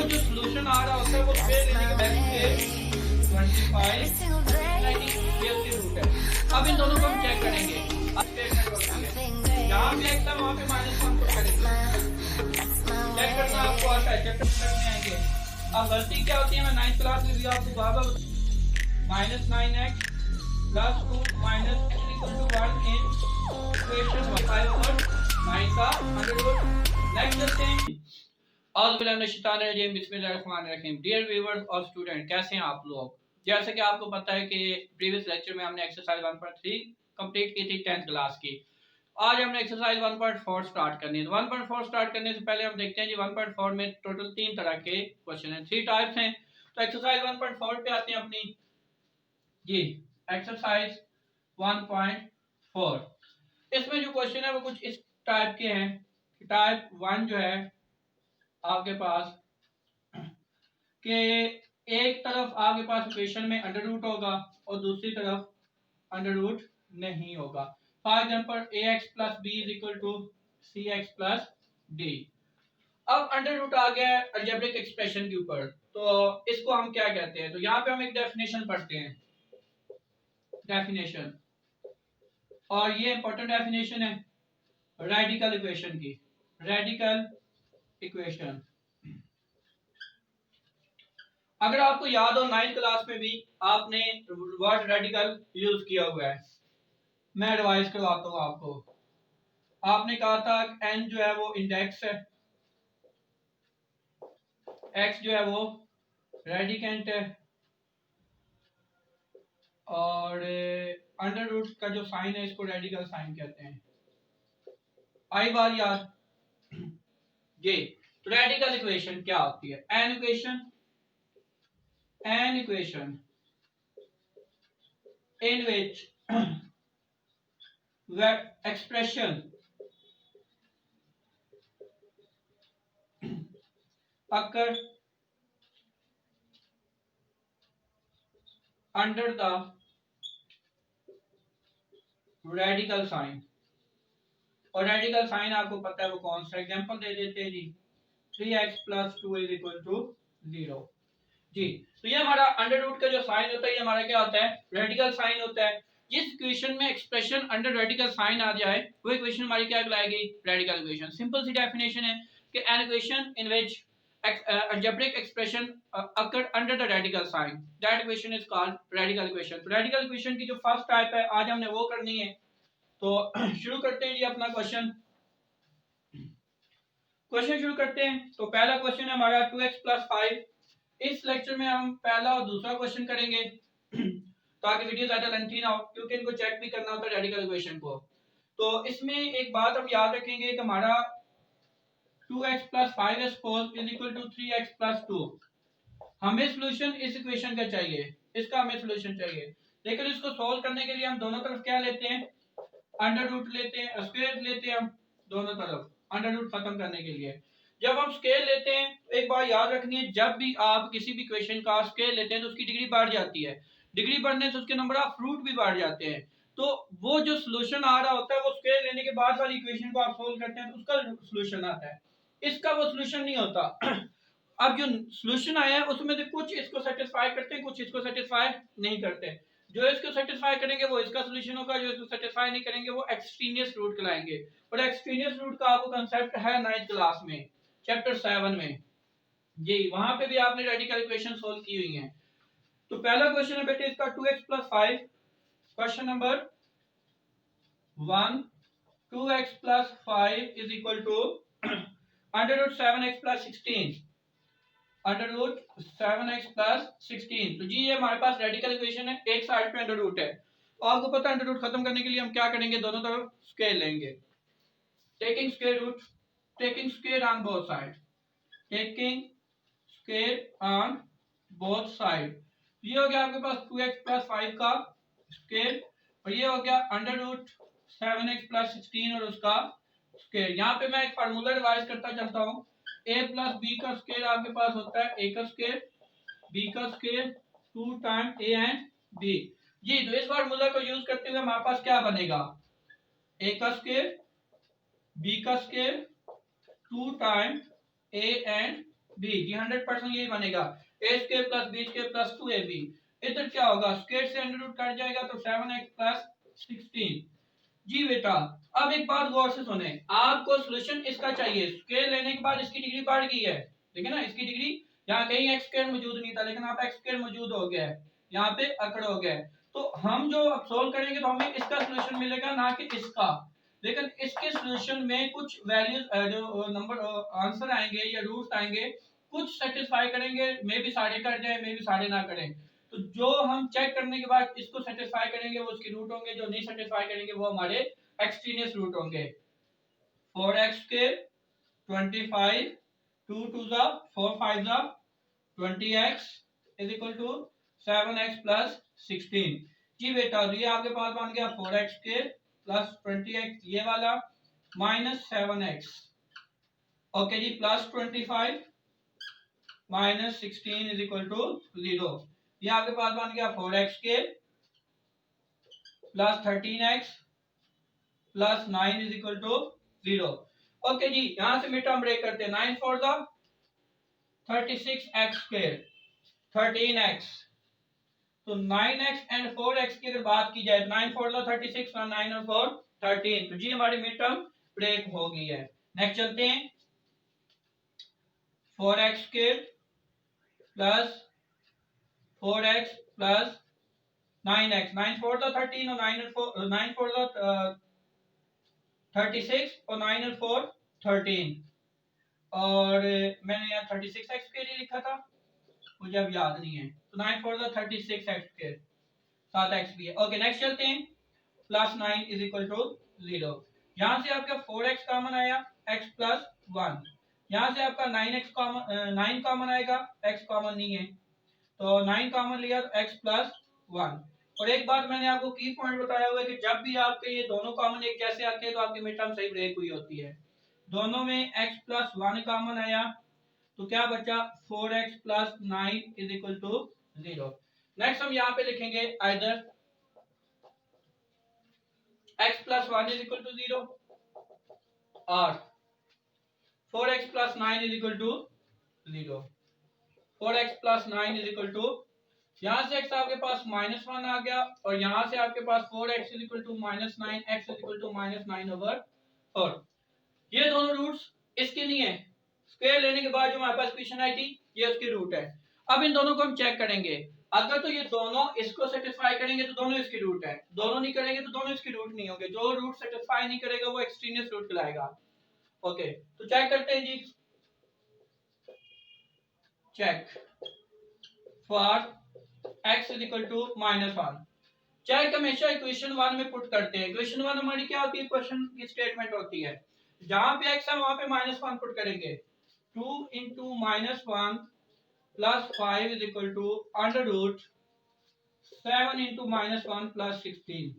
वो जो सोल्यूशन आ रहा होता है वो स्क्वायर लेने के बाद स्क्वायर 25 ये उसकी रूट है। अब इन दोनों को हम चेक करेंगे। अब स्टेटमेंट होती है जहां भी एक्स है वहां पे -1 पुट करेंगे। चेक करना आपको आता है, चैप्टर में आएंगे। अब गलती क्या होती है, मैं 9th क्लास में भी आपको बार-बार -9x + 2 - x = 1 इन इक्वेशन 5 और 9 का अंडर रूट। नेक्स्ट चलते हैं। बिस्मिल्लाहिर्रहमानिर्रहीम। डियर व्यूअर्स और स्टूडेंट, कैसे हैं आप लोग? जैसे कि आपको पता है कि प्रीवियस लेक्चर में हमने एक्सरसाइज 1.3 कंप्लीट की थी 10th क्लास की। आज हमने एक्सरसाइज 1.4 स्टार्ट करनी है। 1.4 स्टार्ट करने से पहले हम देखते हैं जी 1.4 में टोटल 3 तरह के क्वेश्चन हैं, 3 टाइप्स हैं। तो एक्सरसाइज 1.4 पे आते हैं अपनी जी। एक्सरसाइज 1.4, इसमें जो क्वेश्चन है वो कुछ इस टाइप के हैं। टाइप 1 जो है आपके पास कि एक तरफ आपके पास इक्वेशन में अंडर रूट होगा और दूसरी तरफ अंडर रूट नहीं होगा। For example ax + b = cx + d। अब अंडर रूट आ गया है अलजेब्रिक एक्सप्रेशन के ऊपर, तो इसको हम क्या कहते हैं? तो यहाँ पे हम एक डेफिनेशन पढ़ते हैं, डेफिनेशन, और ये इंपॉर्टेंट डेफिनेशन है रेडिकल इक्वेशन की। रेडिकल इक्वेशन, अगर आपको याद हो 9th क्लास में भी आपने वर्ड रेडिकल यूज किया हुआ है। मैं रिवाइज करवाता हूँ आपको। आपने कहा था n जो है वो इंडेक्स है, x जो है वो रेडिकेंट है, और अंडर रूट का जो साइन है इसको रेडिकल साइन कहते हैं। आई बार याद ये। तो रेडिकल इक्वेशन क्या होती है? n equation in which where expression occur under the radical sign। और रेडिकल साइन आपको पता है वो कौन सा? एग्जांपल दे देते हैं जी, 3x + 2 = 0। जी, तो ये हमारा अंडर रूट का जो साइन होता है ये हमारा क्या होता है? रेडिकल साइन होता है। जिस इक्वेशन में एक्सप्रेशन अंडर रेडिकल साइन आ जाए वो इक्वेशन हमारी क्या कहलाएगी? Radical equation. सिंपल सी डेफिनेशन है कि an equation in which algebraic expression occur under the radical sign, that equation is called radical equation। तो रेडिकल इक्वेशन की जो फर्स्ट टाइप है आज हमने वो करनी है। तो शुरू करते हैं जी अपना क्वेश्चन शुरू करते हैं। तो पहला क्वेश्चन है हमारा 2x + 5। इस लेक्चर में हम पहला और दूसरा क्वेश्चन करेंगे ताकि वीडियो ज्यादा लेंथी ना हो, क्योंकि इनको चेक भी करना होता है रेडिकल इक्वेशन को। तो इसमें एक बात हम याद रखेंगे कि हमारा 2x + 5 = 3x + 2। हमें सॉल्यूशन इस इक्वेशन का चाहिए, इसका हमें सॉल्यूशन चाहिए। लेकिन इसको सॉल्व करने के लिए हम दोनों तरफ क्या लेते हैं? अंडर रूट लेते हैं, स्क्वायर लेते हैं हम दोनों तरफ अंडर रूट खत्म करने के लिए। जब हम स्केल लेते हैं तो एक बात याद रखनी है, जब भी आप किसी भी इक्वेशन का स्केल लेते हैं तो उसकी डिग्री बढ़ जाती है। डिग्री बढ़ने से उसके नंबर ऑफ रूट भी बढ़ जाते हैं। तो वो जो सॉल्यूशन आ रहा होता है वो स्केल लेने के बाद वाली इक्वेशन को आप सोल्व करते हैं तो उसका सॉल्यूशन आता है, इसका वो सॉल्यूशन नहीं होता। अब जो सॉल्यूशन आया है उसमें से कुछ इसको सेटिस्फाई करते हैं, कुछ इसको सेटिस्फाई नहीं करते। जो इसको सेटिस्फाई करेंगे वो इसका सॉल्यूशन होगा, जो इसको सेटिस्फाई नहीं करेंगे वो एक्सट्रीनियस रूट कहलाएंगे। और एक्सट्रीनियस रूट का आपको कांसेप्ट है 9th क्लास में चैप्टर 7 में जी, वहां पे भी आपने रेडिकल इक्वेशन सोल्व की हुई है। तो पहला क्वेश्चन है बेटे इसका 2x + 5। Question number 1, 2x + 5 = √7x + 16। √7x + 16। तो जी ये हमारे पास रेडिकल इक्वेशन है, एक साइड पे अंडर रूट है। तो आपको पता है अंडर रूट खत्म करने के लिए हम क्या करेंगे? दोनों तरफ स्क्वायर लेंगे। Taking square root, taking square on both side, taking square on both side. ये हो गया आपके पास 2x + 5 का स्क्वायर, और ये हो गया √7x + 16 और उसका स्क्वायर। यहाँ पे मैं एक फार्मूला रिवाइज करता चलता हूँ। a + b का स्क्वायर आपके पास होता है a का स्क्वायर, b का square 2 time a and b। जी, तो इस फार्मूला को यूज करते हुए हमारे पास क्या बनेगा? a का स्क्वायर, b का square 2 time a and B जी 100% यही बनेगा A square plus B square plus 2ab। इधर क्या होगा स्क्वायर से अंडर रूट कट जाएगा तो 7x प्लस 16। जी बेटा अब एक बात गौर से सुने, आपको सॉल्यूशन इसका चाहिए, स्क्वायर लेने के बाद इसकी डिग्री बढ़ गई है, ठीक है ना, इसकी डिग्री यहाँ कहीं एक्स स्क्वायर मौजूद नहीं था लेकिन आप एक्स स्क्वायर मौजूद हो गया है, यहाँ पे अकड़ हो गया है। तो हम जो अब सोल्व करेंगे तो हमें इसका सॉल्यूशन मिलेगा ना कि इसका, लेकिन इसके सॉल्यूशन में कुछ वैल्यूज जो नंबर आंसर आएंगे या रूट्स आएंगे, कुछ सेटिस्फाई करेंगे, मे भी सारे कर जाए मे भी सारे ना करें। तो जो हम चेक करने के बाद इसको सेटिस्फाई करेंगे वो उसके रूट होंगे, जो नहीं सेटिस्फाई करेंगे वो हमारे एक्सट्रीनियस रूट होंगे। 4x के 25 2 to the 4 5 the 20x is equal to 7x plus 16। जी बेटा तो ये आपके पास बन गया 4x के प्लस 20x ये वाला माइनस 7x, ओके जी, plus 25 minus 16 is equal to 0। ये आपके पास बन गया 4x के plus 13x plus 9 is equal to 0। Okay जी, यहां से मिड टर्म ब्रेक करते हैं। 9 four the 36x square 13x, तो 9x एंड 4x की अगर बात की जाए 9 फोर द 36 और 9 और 4 13, तो जी हमारी मिड टर्म ब्रेक हो गई है। नेक्स्ट चलते हैं 4x square plus 4x plus 9x, 9 four the 13 और 9 फोर द 36 और 9 और 4 13, और मैंने यहाँ 36x के लिए लिखा था, मुझे अब याद नहीं है, तो 9 फोर द 36x के साथ x भी है। ओके नेक्स्ट चलते हैं प्लस 9 इज इक्वल टू 0। यहाँ से आपका 4x कॉमन आया x प्लस 1, यहाँ से आपका 9x कॉमन 9 कॉमन आएगा, x कॉमन नहीं है तो 9 कॉमन लिया तो x प्लस 1। और एक बात मैंने आपको की पॉइंट बताया हुआ है कि जब भी आपके ये दोनों कॉमन एक जैसे आते हैं तो आपकी मिड टर्म सही ब्रेक हुई होती है। दोनों में x प्लस 1 कॉमन आया तो क्या बचा 4x plus 9 is equal to 0। Next हम यहाँ पे लिखेंगे either x plus 1 is equal to 0 और 4x plus 9 is equal to 0। 4x plus 9 is equal to, यहाँ से x आपके पास माइनस 1 आ गया और यहाँ से आपके पास 4x is equal to minus 9, x is equal to minus 9 over 4। ये दोनों रूट्स इसके नहीं है, स्क्वायर लेने के बाद जो हमारे पास इक्वेशन आई थी ये उसकी रूट है। अब इन दोनों को हम चेक करेंगे, अगर तो ये दोनों इसको सेटिस्फाई करेंगे तो दोनों इसकी रूट है, दोनों नहीं करेंगे तो दोनों इसकी रूट नहीं होंगे, जो रूट सेटिस्फाई नहीं करेगा वो एक्सट्रीनियस रूट कहलाएगा। ओके तो चेक करते हैं जी, check for x is equal to minus 1। चेक हमेशा इक्वेशन 1 में पुट करते हैं। इक्वेशन 1 हमारी क्या होती है, क्वेश्चन की स्टेटमेंट होती है, जहां पे x है वहां पे माइनस 1 पुट करेंगे। 2 into minus 1 plus 5 is equal to under root 7 into minus 1 plus 16।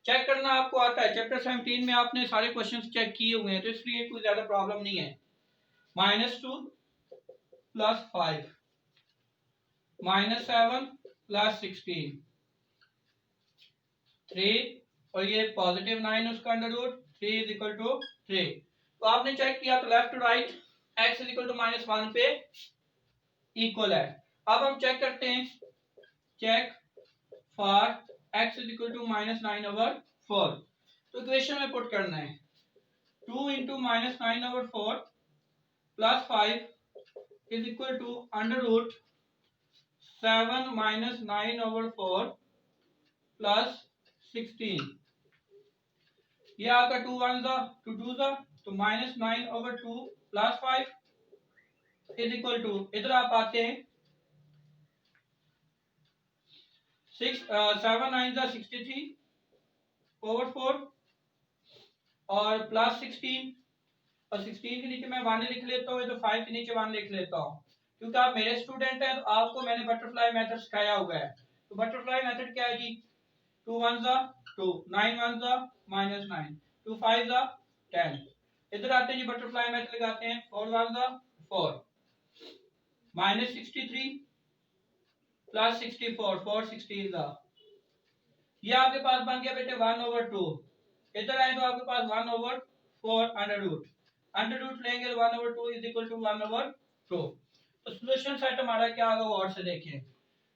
Check करना आपको आता है, चैप्टर 17 में आपने सारे क्वेश्चंस चेक किए हुए हैं तो इसलिए कोई ज्यादा प्रॉब्लम नहीं है। -2 प्लस 5 -7 प्लस 16 3, और ये पॉजिटिव 9 उसका under root 3 is equal to 3। तो आपने चेक किया तो left to right x is equal to -1 पे इक्वल है। अब हम चेक करते हैं, check for x is equal to -9 over 4। तो इक्वेशन में पुट करना है 2 into -9 over 4 plus 5 is equal to under root 7 minus 9 over 4 plus 16। ये आपका 2 1 ज़ा 2 2 ज़ा तो -9 over 2 plus 5 is equal to, इधर आप आते हैं 7 9 ज़ा 63 ओवर 4 और प्लस 16, और 16 के नीचे मैं 1 लिख लेता हूँ तो 5 के नीचे 1 लिख लेता हूँ, क्योंकि आप मेरे स्टूडेंट हैं तो आपको मैंने बटरफ्लाई मेथड सिखाया हुआ है। तो बटरफ्लाई मेथड क्या है जी, 2 1 ज़ा 2 9 1 ज़ा -9 2 5 ज़ा 10। इधर आते हैं जी बटरफ्लाई मेथड लगाते हैं 4 1 ज़ा 4 -63 प्लस 64 4 16 ज़ा, ये आपके पास बन गया बेटे 1 ओवर 2। इधर आए तो आपके पास 1 ओवर 4 अंडर रूट लेंगे तो 1 over 2 is equal to 1 over 2। तो सोल्यूशन सेट हमारा क्या होगा वो और से देखिए,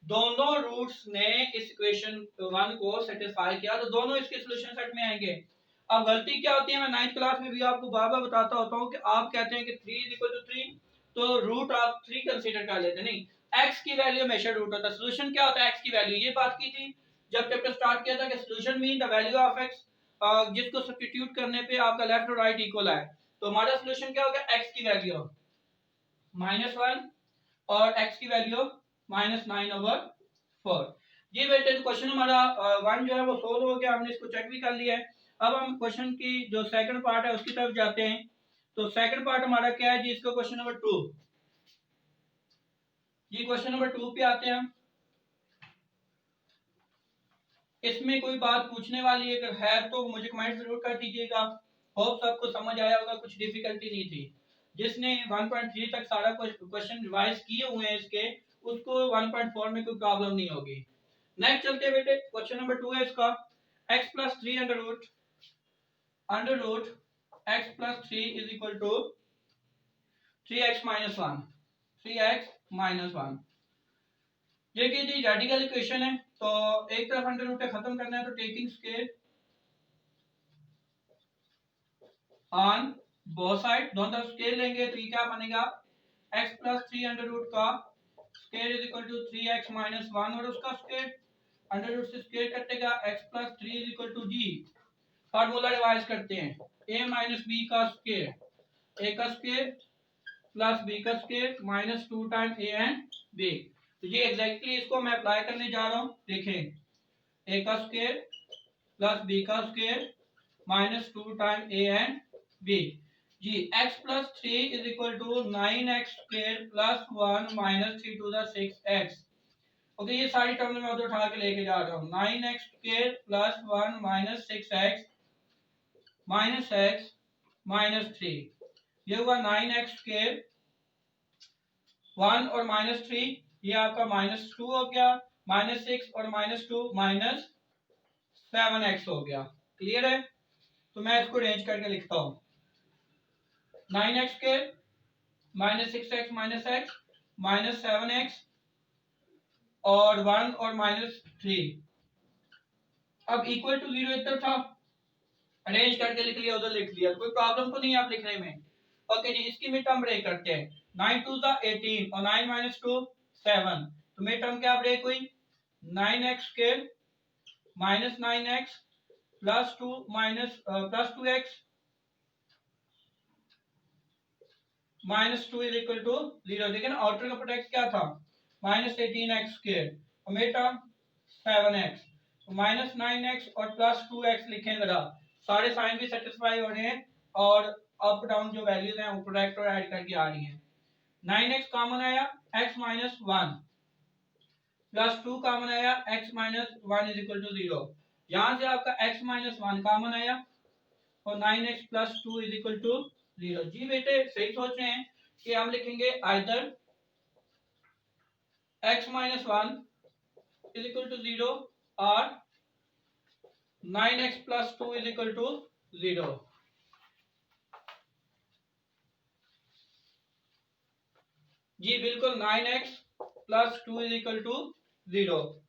दोनों रूट्स ने इस इक्वेशन 1 को सेटिस्फाई किया तो दोनों इसके सोल्यूशन सेट में आएंगे। अब गलती क्या होती है, मैं 9th क्लास में भी आपको बार बार बताता होता हूँ कि आप कहते हैं कि 3 = 3 तो रूट आप 3 कंसीडर कर लेते, नहीं, x की वैल्यू हमेशा रूट होता है। सोल्यूशन क्या होता है, x की वैल्यू, ये बात की थी जब चैप्टर स्टार्ट किया था कि solution mean the value of x, जिसको सब्स्टिट्यूट करने पे आपका लेफ्ट और राइट इक्वल है। तो हमारा सोल्यूशन क्या होगा, x की वैल्यू -1 और x की वैल्यू -9/4। जी बेटे, तो क्वेश्चन हमारा 1 जो है वो सोल्व हो गया, हमने इसको चेक भी कर लिया है। अब हम क्वेश्चन की जो सेकंड पार्ट है उसकी तरफ जाते हैं। तो सेकंड पार्ट हमारा क्या है जी, इसका क्वेश्चन नंबर 2 जी, क्वेश्चन नंबर 2 पे आते हैं हम। इसमें कोई बात पूछने वाली अगर है तो मुझे कमेंट जरूर कर दीजिएगा। होप सबको समझ आया होगा, कुछ डिफिकल्टी नहीं थी। जिसने 1.3 तक सारा क्वेश्चन रिवाइज किए हुए हैं इसके, उसको 1.4 में कोई प्रॉब्लम नहीं होगी। नेक्स्ट चलते हैं बेटे, क्वेश्चन नंबर 2 है इसका, x + 3 under root x + 3 = 3x - 1, 3x - 1। देखिए जी, रेडिकल इक्वेशन है तो एक तरफ अंडर रूट खत्म करना है तो taking square on both side, दोनों तरफ स्केयर लेंगे तो ये क्या बनेगा, x + 3 अंडर रूट का स्केयर = 3x - 1 और उसका स्केयर अंडर रूट से स्केयर कटेगा, x + 3 = g। फार्मूला रिवाइज करते हैं, a - b का स्केयर, a का स्केयर प्लस b का square -2 time a and b। तो ये एग्जैक्टली इसको मैं अप्लाई करने जा रहा हूं। देखें, a का स्केयर प्लस b का square -2 time a and b। जी, x + 3 = 9x² + 1 - 3 to the 6x। Okay, ये सारी टर्म मैं उधर उठा के लेके जा रहा हूँ, 9x² + 1 - 6x -x -3, ये हुआ 9x², 1 और -3, ये आपका -2 हो गया, -6 और -2 -7x हो गया। क्लियर है? तो मैं इसको अरेंज करके लिखता हूँ, 9x² -6x -x -7x और 1 और -3। अब इक्वल टू 0 इधर था, अरेंज करके लिख लिया, उधर लिख लिया, कोई प्रॉब्लम तो नहीं है आप लिखने में। ओके जी, इसकी मिड टर्म ब्रेक करते हैं, 9 2 18 और 9 - 2 7, तो मिड टर्म क्या ब्रेक हुई, 9x² -9x +2 +2x -2 = 0। देखिए ना, आउटर का प्रोडक्ट क्या था, -18x² और मिड टर्म 7x, तो -9x और +2x लिखें जरा, सारे साइन भी सेटिस्फाई हो रहे हैं और अप डाउन जो वैल्यूज हैं वो प्रोडक्ट और ऐड करके आ रही हैं। 9x कॉमन आया, x - 1 +2 कॉमन आया, x - 1 = 0। यहां से आपका x - 1 कॉमन आया और 9x + 2 = 0। जी बेटे, सही सोच रहे हैं कि हम लिखेंगे आइदर x - 1 = 0 और 9x + 2 = 0। जी बिल्कुल, 9x + 2 = 0।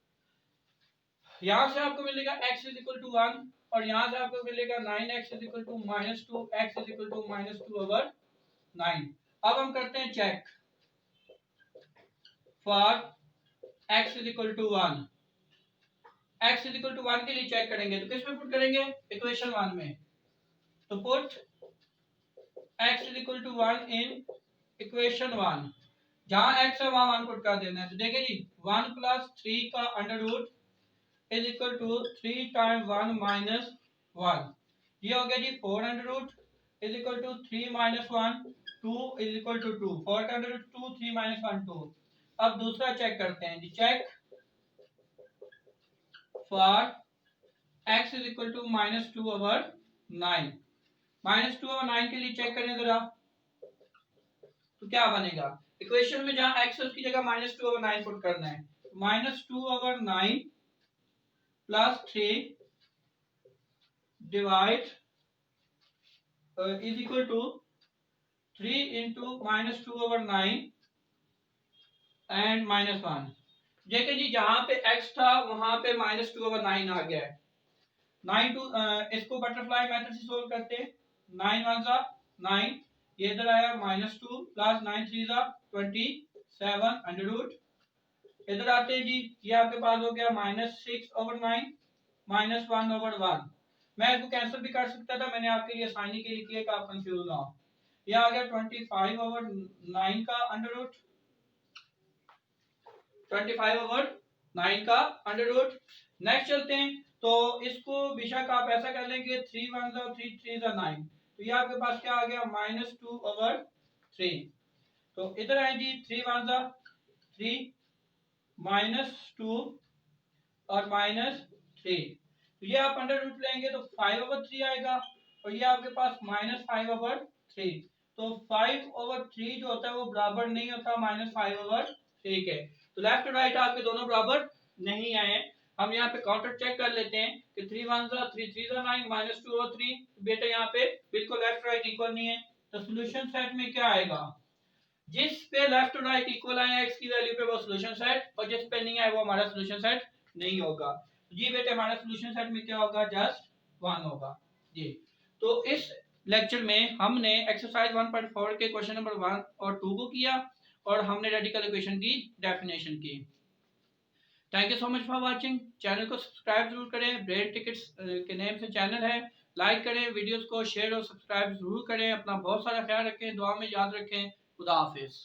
यहां से आपको मिलेगा x = 1 और यहां से आपको मिलेगा 9x = -2, x = -2/9। अब हम करते हैं चेक फॉर x = 1। x = 1 के लिए चेक करेंगे तो किस में पुट करेंगे, इक्वेशन 1 में। तो पुट x = 1 इन इक्वेशन 1, जहां x है वहां 1 पुट कर देना है। तो देखिए जी, 1 + 3 का अंडर रूट = 3 टाइम 1 - 1, ये हो गया जी 4 अंडर रूट = 3 - 1 2 = 2, 4 का अंडर रूट 2, 3 - 1 2। अब दूसरा चेक करते हैं जी, चेक फॉर x = -2/9। -2/9 के लिए चेक करें जरा, तो क्या बनेगा, इक्वेशन में जहां x है उसकी जगह -2/9 पुट करना है, -2/9 +3 divide is equal to 3 × -2/9 and -1। देखिए जी जहां पे x था वहां पे -2/9 आ गया है। 9 टू इसको बटरफ्लाई मेथड से सोल्व करते हैं। 9 1 जा 9, ये इधर आया -2 प्लस 9 3 जा 27 अंडर रूट। इधर आते हैं जी, ये आपके पास हो गया -6/9 -1/1। मैं इसको कैंसिल भी कर सकता था, मैंने आपके लिए आसानी के लिए किया कि आप कंफ्यूज ना हो। ये आ गया 25/9 का अंडर रूट, 25/9 का अंडर रूट। नेक्स्ट चलते हैं, तो इसको बेशक आप ऐसा कर लेंगे 3 1 जा 3 3 जा 9, तो ये आपके पास क्या आ गया -2/3। तो इधर है जी 3 1 जा 3 -2 और -3, तो ये आप अंडर रूट लेंगे तो 5/3 आएगा, और ये आपके पास -5/3। तो 5/3 जो होता है वो बराबर नहीं होता -5/3 के। तो लेफ्ट और राइट आपके दोनों बराबर नहीं आए हैं। हम यहाँ पे काउंटर चेक कर लेते हैं कि 3 1 जा 3 3 जा 9 -2/3। बेटा यहाँ पे बिल्कुल लेफ्ट राइट इक्वल नहीं है, तो सोल्यूशन सेट में क्या आएगा, जिस पे लेफ्ट और राइट इक्वल आए x की वैल्यू पे वो सॉल्यूशन सेट, और जिस पे नहीं आए वो हमारा सॉल्यूशन सेट नहीं होगा। जी बेटे हमारा सॉल्यूशन सेट में क्या होगा, जस्ट 1 होगा जी। तो इस लेक्चर में हमने एक्सरसाइज 1.4 के क्वेश्चन नंबर 1 और 2 को किया, और हमने रेडिकल इक्वेशन की डेफिनेशन की। Thank you so much for watching. Channel को सब्सक्राइब जरूर करें, ब्रेड टिकट्स के नेम से चैनल है। लाइक करें, वीडियोस को शेयर और सब्सक्राइब जरूर करें। अपना बहुत सारा ख्याल रखें, दुआ में याद रखें। खुदा हाफिज।